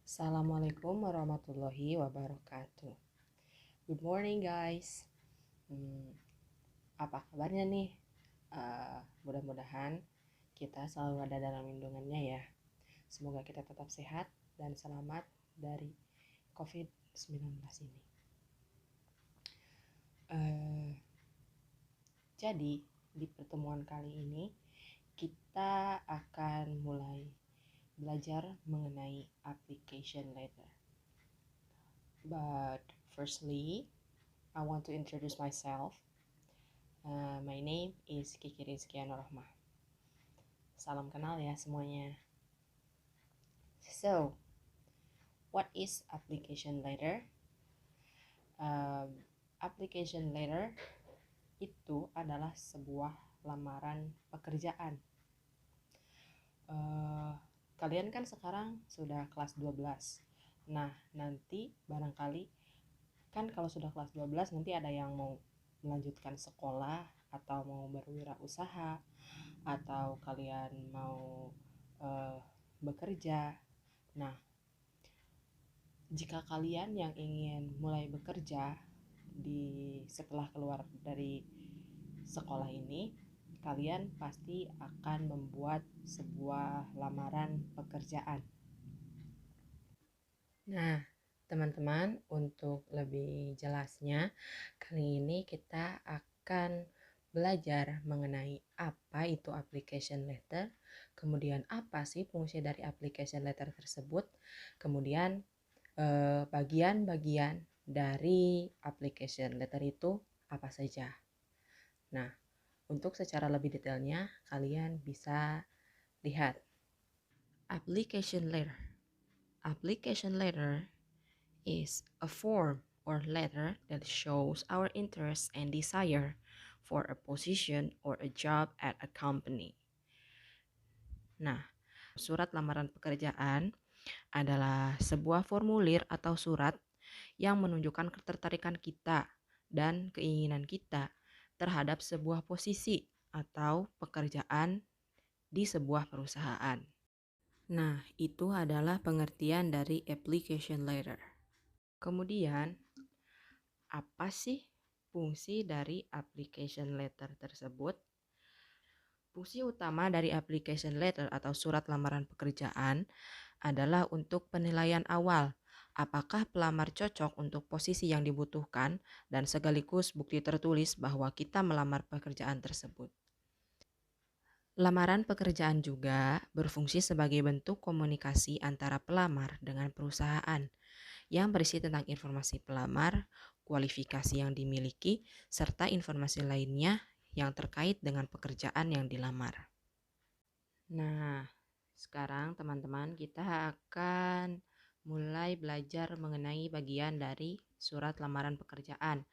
Assalamualaikum warahmatullahi wabarakatuh. Good morning guys. Apa kabarnya nih? Mudah-mudahan kita selalu ada dalam lindungannya ya. Semoga kita tetap sehat dan selamat dari COVID-19 ini. Jadi di pertemuan kali ini kita akan mulai belajar mengenai application letter. But firstly, I want to introduce myself. My name is Kiki Rizkiana Rahmah. Salam kenal ya semuanya. So, what is application letter? Application letter itu adalah sebuah lamaran pekerjaan. Kalian kan sekarang sudah kelas 12. Nah, nanti barangkali kan kalau sudah kelas 12 nanti ada yang mau melanjutkan sekolah atau mau berwirausaha atau kalian mau bekerja. Nah, jika kalian yang ingin mulai bekerja setelah keluar dari sekolah ini, kalian pasti akan membuat sebuah lamaran pekerjaan. Nah, teman-teman, untuk lebih jelasnya, kali ini kita akan belajar mengenai apa itu application letter, kemudian apa sih fungsi dari application letter tersebut, kemudian bagian-bagian dari application letter itu apa saja. Nah, untuk secara lebih detailnya kalian bisa lihat application letter. Application letter is a form or letter that shows our interest and desire for a position or a job at a company. Nah, surat lamaran pekerjaan adalah sebuah formulir atau surat yang menunjukkan ketertarikan kita dan keinginan kita terhadap sebuah posisi atau pekerjaan di sebuah perusahaan. Nah, itu adalah pengertian dari application letter. Kemudian, apa sih fungsi dari application letter tersebut? Fungsi utama dari application letter atau surat lamaran pekerjaan adalah untuk penilaian awal apakah pelamar cocok untuk posisi yang dibutuhkan dan sekaligus bukti tertulis bahwa kita melamar pekerjaan tersebut. Lamaran pekerjaan juga berfungsi sebagai bentuk komunikasi antara pelamar dengan perusahaan yang berisi tentang informasi pelamar, kualifikasi yang dimiliki, serta informasi lainnya yang terkait dengan pekerjaan yang dilamar. Nah, sekarang teman-teman kita akan mulai belajar mengenai bagian dari surat lamaran pekerjaan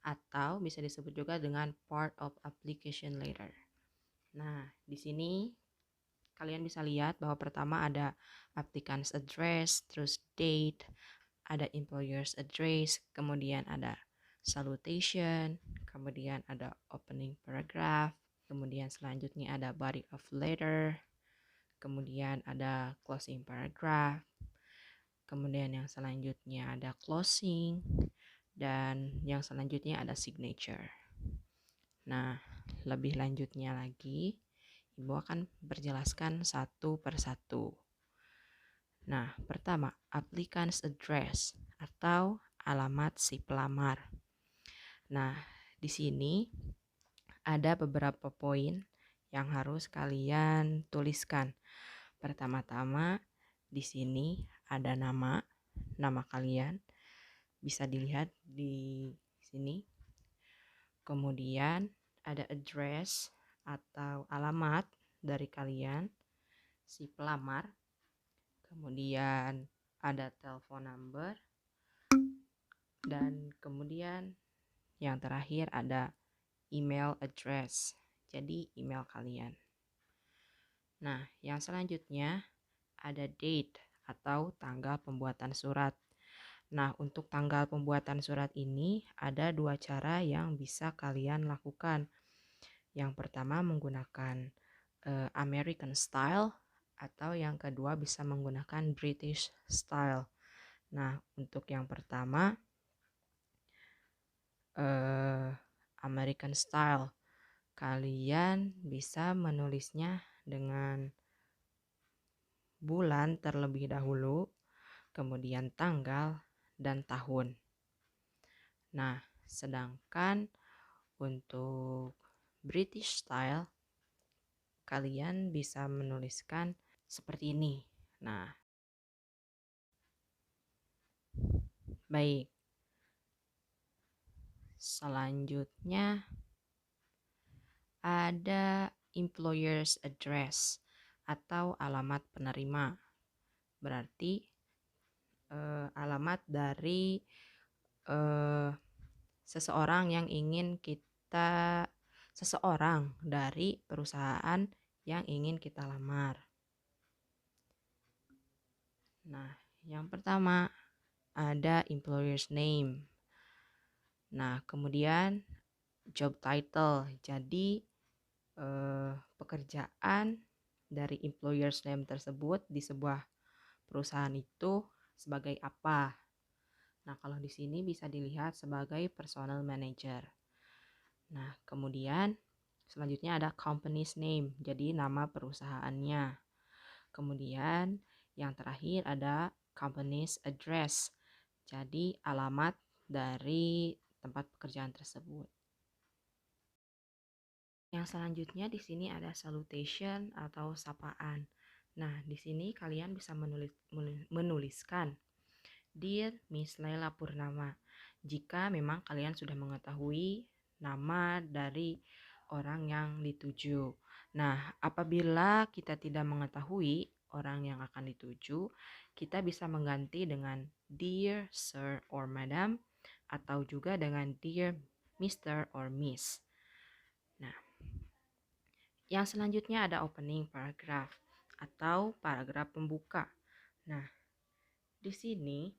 atau bisa disebut juga dengan part of application letter. Nah, di sini kalian bisa lihat bahwa pertama ada applicant's address, terus date, ada employer's address, kemudian ada salutation, kemudian ada opening paragraph, kemudian selanjutnya ada body of letter, kemudian ada closing paragraph, kemudian yang selanjutnya ada closing, dan yang selanjutnya ada signature. Nah, lebih lanjutnya lagi, Ibu akan berjelaskan satu persatu. Nah, pertama, applicant's address atau alamat si pelamar. Nah, di sini ada beberapa poin yang harus kalian tuliskan. Pertama-tama, di sini ada nama kalian, bisa dilihat di sini. Kemudian ada address atau alamat dari kalian, si pelamar. Kemudian ada telepon number. Dan kemudian yang terakhir ada email address. Jadi email kalian. Nah, yang selanjutnya ada date atau tanggal pembuatan surat. Nah, untuk tanggal pembuatan surat ini ada dua cara yang bisa kalian lakukan. Yang pertama menggunakan American style atau yang kedua bisa menggunakan British style. Nah, untuk yang pertama American style. Kalian bisa menulisnya dengan bulan terlebih dahulu, kemudian tanggal dan tahun. Nah, sedangkan untuk British style, kalian bisa menuliskan seperti ini. Nah, baik. Selanjutnya ada employer's address atau alamat penerima. Berarti alamat dari seseorang dari perusahaan yang ingin kita lamar. Nah, yang pertama ada employer's name. Nah, kemudian job title. Jadi pekerjaan dari employer's name tersebut di sebuah perusahaan itu sebagai apa? Nah, kalau di sini bisa dilihat sebagai personal manager. Nah, kemudian selanjutnya ada company's name, jadi nama perusahaannya. Kemudian yang terakhir ada company's address, jadi alamat dari tempat pekerjaan tersebut. Yang selanjutnya di sini ada salutation atau sapaan. Nah, di sini kalian bisa menuliskan Dear Miss Laila Purnama. Jika memang kalian sudah mengetahui nama dari orang yang dituju. Nah, apabila kita tidak mengetahui orang yang akan dituju, kita bisa mengganti dengan Dear Sir or Madam atau juga dengan Dear Mr. or Miss. Nah, yang selanjutnya ada opening paragraph atau paragraf pembuka. Nah, di sini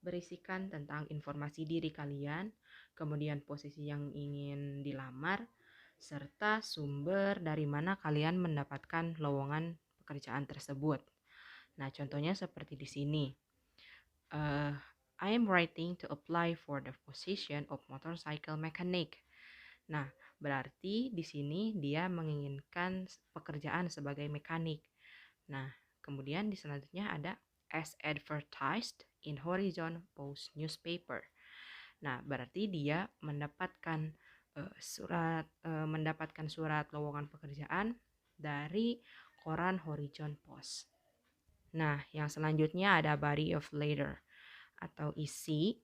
berisikan tentang informasi diri kalian, kemudian posisi yang ingin dilamar, serta sumber dari mana kalian mendapatkan lowongan pekerjaan tersebut. Nah, contohnya seperti di sini. I am writing to apply for the position of motorcycle mechanic. Nah, berarti di sini dia menginginkan pekerjaan sebagai mekanik. Nah, kemudian di selanjutnya ada as advertised in Horizon Post newspaper. Nah, berarti dia mendapatkan surat lowongan pekerjaan dari koran Horizon Post. Nah, yang selanjutnya ada body of letter atau isi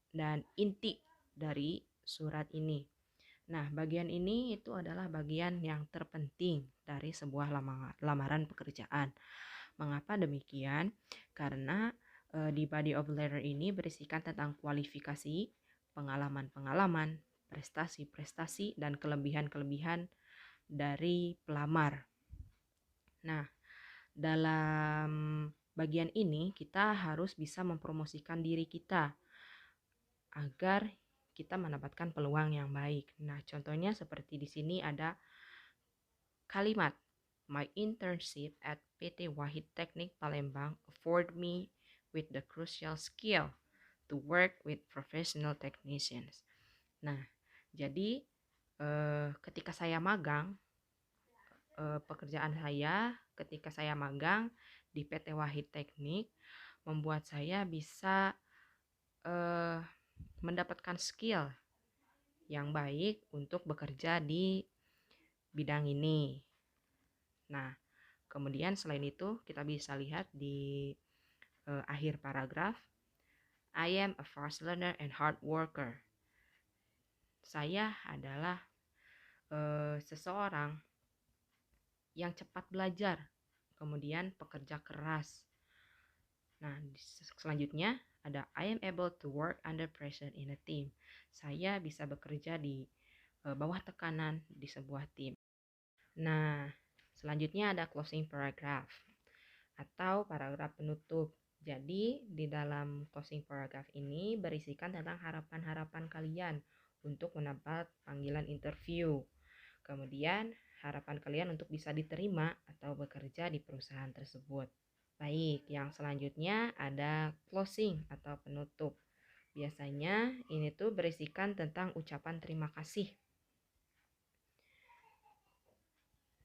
dan inti dari surat ini. Nah, bagian ini itu adalah bagian yang terpenting dari sebuah lamaran pekerjaan. Mengapa demikian? Karena di body of letter ini berisikan tentang kualifikasi, pengalaman-pengalaman, prestasi-prestasi, dan kelebihan-kelebihan dari pelamar. Nah, dalam bagian ini kita harus bisa mempromosikan diri kita agar kita mendapatkan peluang yang baik. Nah, contohnya seperti di sini ada kalimat, my internship at PT Wahid Teknik Palembang afford me with the crucial skill to work with professional technicians. Nah, jadi ketika saya magang, pekerjaan saya ketika saya magang di PT Wahid Teknik membuat saya bisa mendapatkan skill yang baik untuk bekerja di bidang ini. Nah, kemudian selain itu kita bisa lihat di akhir paragraf, I am a fast learner and hard worker. Saya adalah seseorang yang cepat belajar, kemudian pekerja keras. Nah, selanjutnya ada I am able to work under pressure in a team. Saya bisa bekerja di bawah tekanan di sebuah tim. Nah, selanjutnya ada closing paragraph atau paragraf penutup. Jadi, di dalam closing paragraph ini berisikan tentang harapan-harapan kalian untuk mendapat panggilan interview. Kemudian, harapan kalian untuk bisa diterima atau bekerja di perusahaan tersebut. Baik, yang selanjutnya ada closing atau penutup. Biasanya ini tuh berisikan tentang ucapan terima kasih.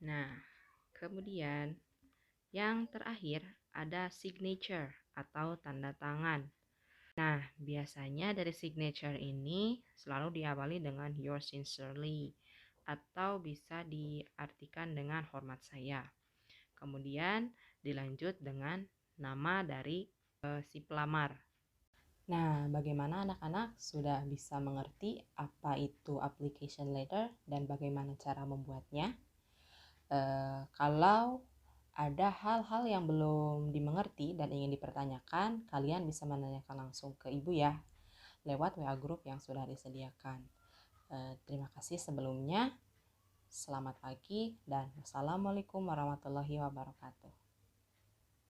Nah, kemudian yang terakhir ada signature atau tanda tangan. Nah, biasanya dari signature ini selalu diawali dengan yours sincerely atau bisa diartikan dengan hormat saya. Kemudian dilanjut dengan nama dari si pelamar. Nah, bagaimana anak-anak sudah bisa mengerti apa itu application letter dan bagaimana cara membuatnya? Kalau ada hal-hal yang belum dimengerti dan ingin dipertanyakan, kalian bisa menanyakan langsung ke ibu ya, lewat WA group yang sudah disediakan. Terima kasih sebelumnya. Selamat pagi dan wassalamualaikum warahmatullahi wabarakatuh.